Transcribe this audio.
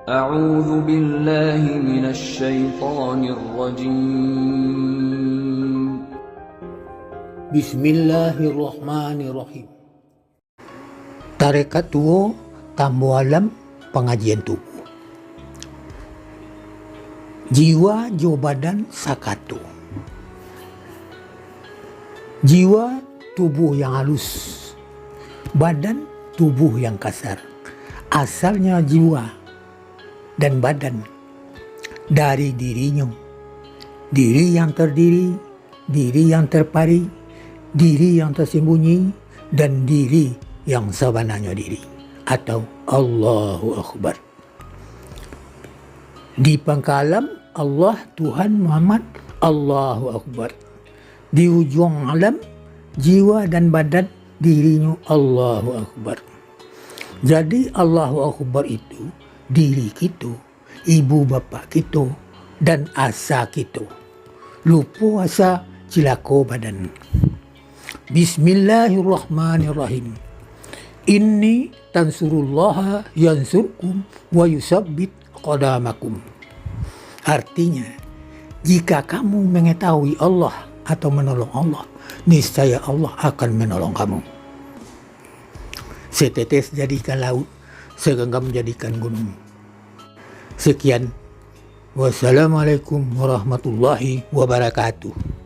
أعوذ بالله من الشيطان الرجيم. Bismillahirrahmanirrahim. Tarekat tuo tambo alam pengajian tubuh. Jiwa jo badan sakatu. Jiwa tubuh yang halus, badan tubuh yang kasar. Asalnya jiwa dan badan dari dirinya. Diri yang terdiri, diri yang terpari, diri yang tersembunyi, dan diri yang sebenarnya diri, atau Allahu Akbar. Di pangkalam Allah Tuhan Muhammad, Allahu Akbar. Di ujung alam jiwa dan badan dirinya, Allahu Akbar. Jadi Allahu Akbar itu diri kita, ibu bapa kita, dan asa kita. Lupa asa cilako badan. Bismillahirrahmanirrahim. Inni tansurullaha yansurkum wa yusabbit qadamakum. Artinya, jika kamu mengetahui Allah atau menolong Allah, niscaya Allah akan menolong kamu. Setetes jadikan laut, segenggam jadikan gunung. Sekian. Wassalamualaikum warahmatullahi wabarakatuh.